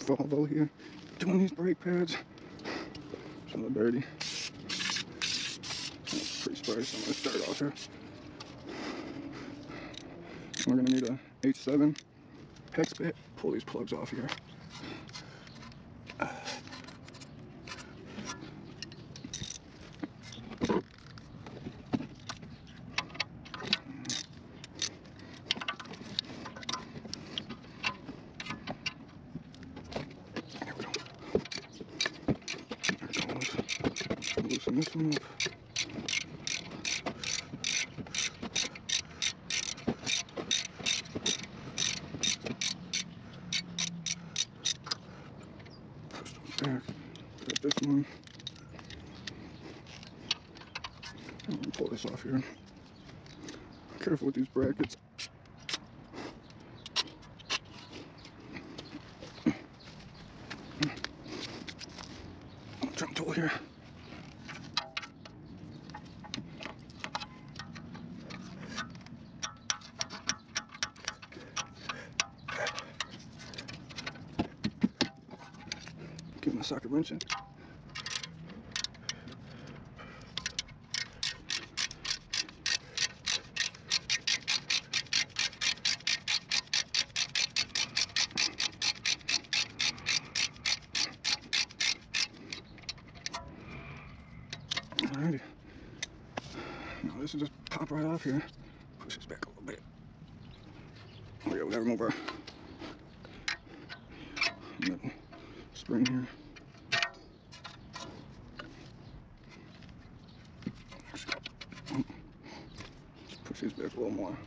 Volvo here, doing these brake pads. It's a little dirty. Pre-spray some of this dirt off here. We're gonna need a H7 hex bit. Pull these plugs off here. Loosen this one up. Push those back. Grab this one. And pull this off here. Careful with these brackets. Jump tool here. Give my socket wrench in. Alrighty. Now this will just pop right off here. Push this back a little bit. Oh yeah, we gotta remove our metal spring here. Let's push these back a little more.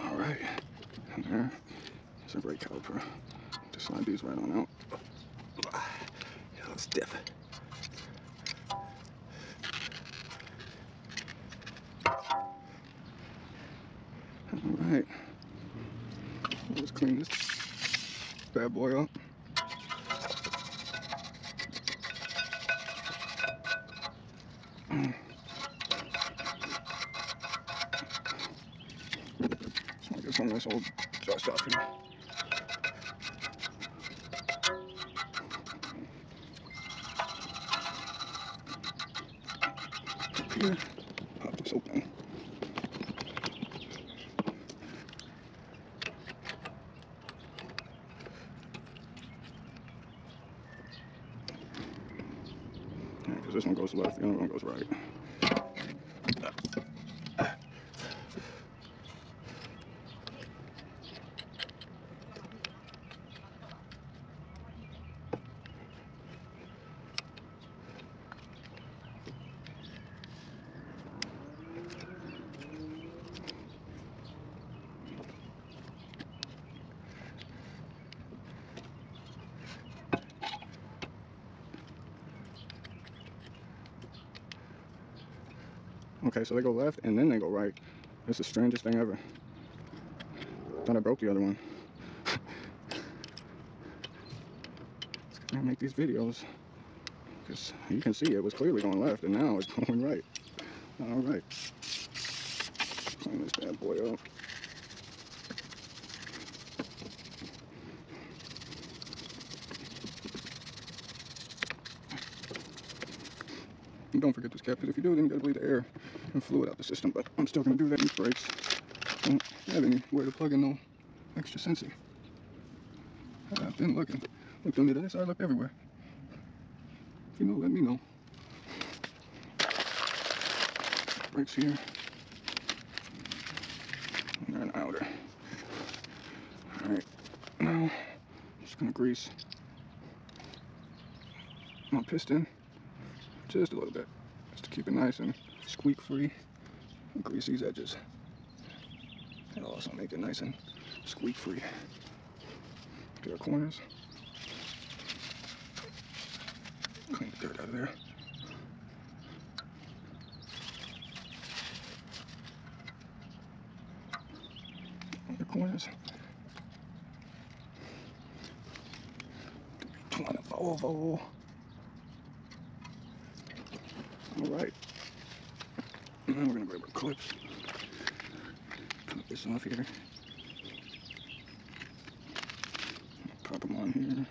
Alright. And there's a brake caliper. Just slide these right on out. Yeah, that's stiff. Alright. Let's clean this bad boy up. Just want to get some of this old dust off here. Here, pop this open. Because this one goes left, the other one goes right. Okay, so they go left and then they go right. It's the strangest thing ever. Thought I broke the other one. It's gonna make these videos. Because you can see it was clearly going left and now it's going right. Alright. Clean this bad boy up. And don't forget this cap, because if you do, then you gotta bleed the air and fluid out the system. But I'm still gonna do that. These brakes don't have anywhere to plug in no extra sensing. I've been looking. Looked on the other side, looked everywhere. If you know, let me know. Brakes here. And they're an outer. Alright. Now, I'm just gonna grease my piston just a little bit, just to keep it nice and squeak free. And grease these edges. It'll also make it nice and squeak free. Get our corners. Clean the dirt out of there. The corners. Volvo. Alright. Now we're gonna grab our clips. Put this off here. Pop them on here.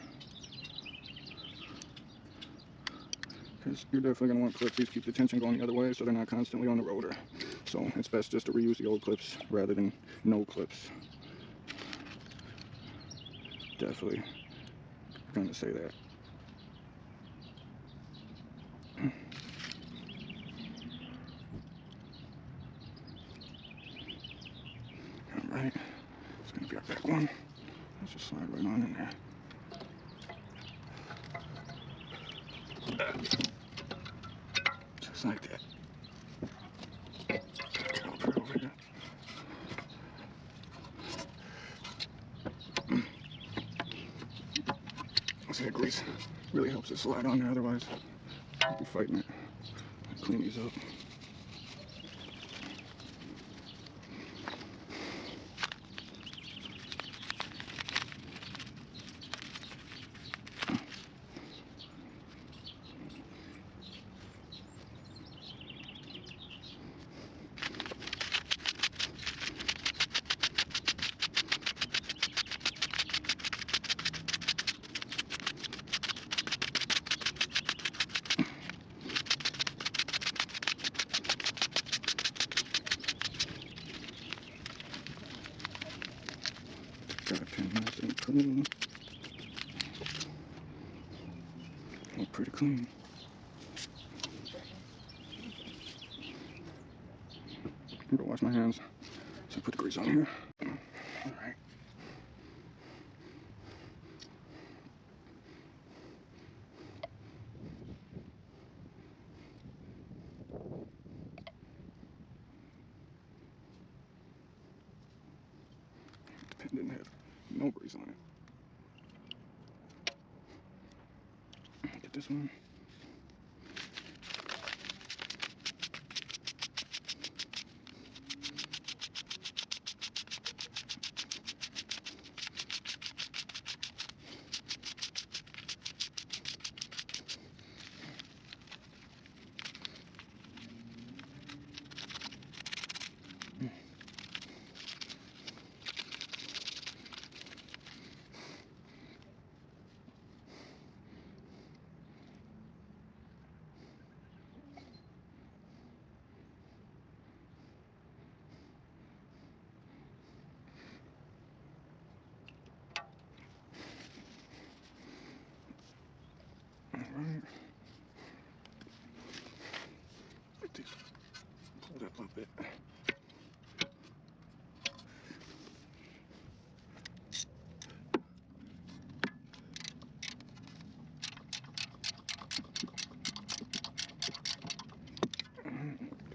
Because you're definitely going to want clips. These keep the tension going the other way so they're not constantly on the rotor. So it's best just to reuse the old clips rather than no clips. Definitely going to say that. Alright, it's going to be our back one. Let's just slide right on in there. Just like that. Caliper over here. See, that grease really helps it slide on there, otherwise you'd be fighting it. Clean these up. Got a pin nice and clean. Look pretty clean. I'm gonna wash my hands. So I put the grease on here. Alright. The pin didn't have no grease on it. Get this one. Alright. Pull that a little bit.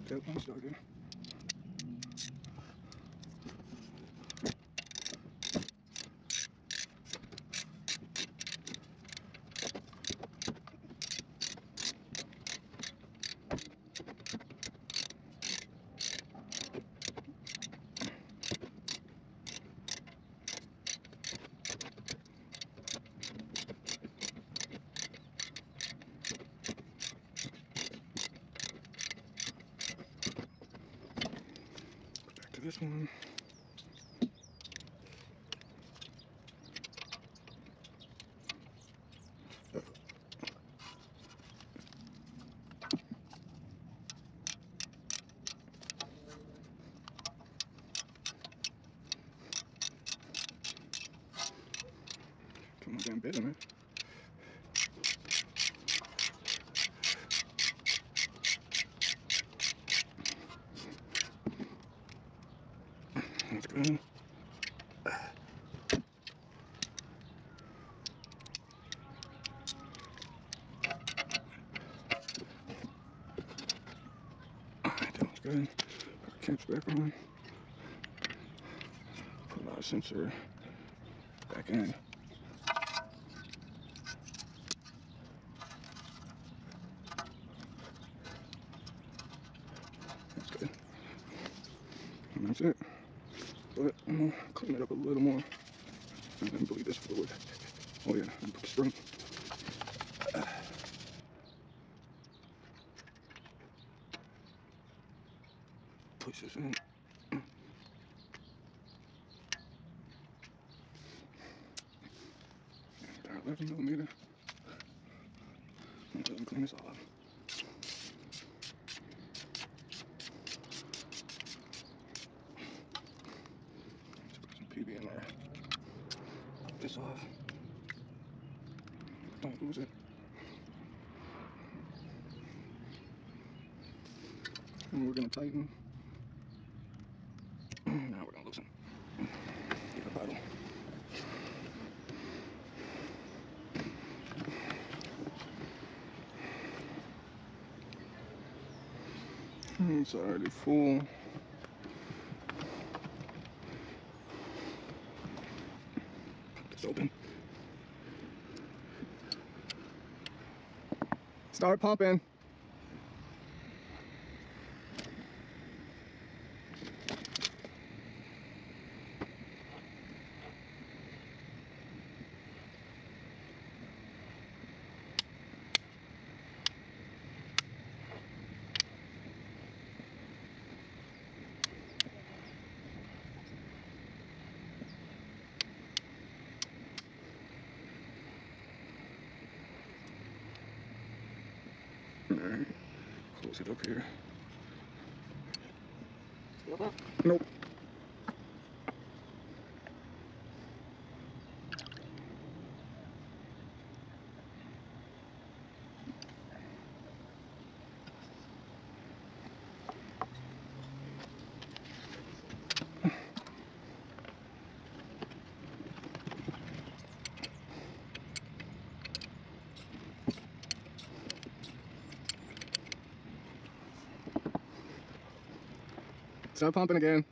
Get that one started. Back to this one. Come on, damn bit in it. That's good. Alright, that was good. Put our caps back on. Put our sensor back in. That's good. And that's it. But I'm gonna clean it up a little more. And then bleed this fluid. Oh yeah, and put the string. Push this in. 11mm. I'm going to clean this off. Just put some PB in there. Pop this off. Don't lose it. And we're going to tighten. Now we're going to loosen. Give it a paddle. It's already full. Pop this open. Start pumping. Alright, close it up here. Nope. Start pumping again.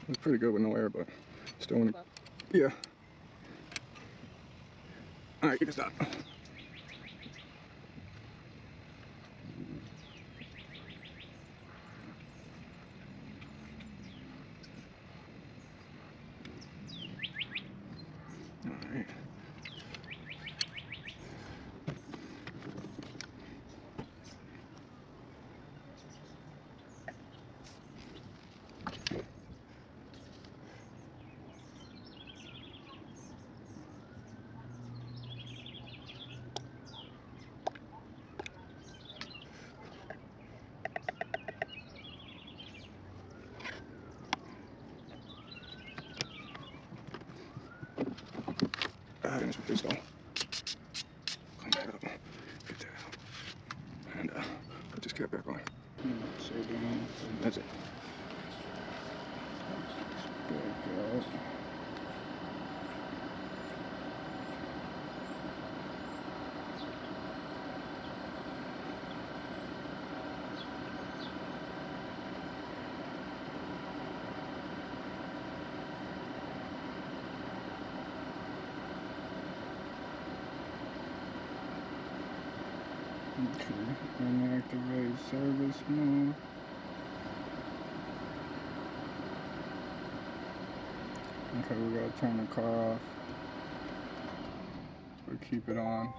It's pretty good with no air, but still want to. Yeah. Alright, you can stop. Alright. Finish with this though. Clean that up. Get that out. And put this cap back on. That's it. Back out. Okay, unactivate service mode. Okay, we gotta turn the car off, but keep it on.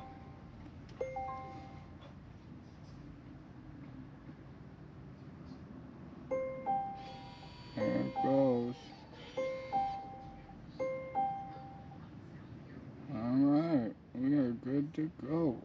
There it goes. Alright, we are good to go.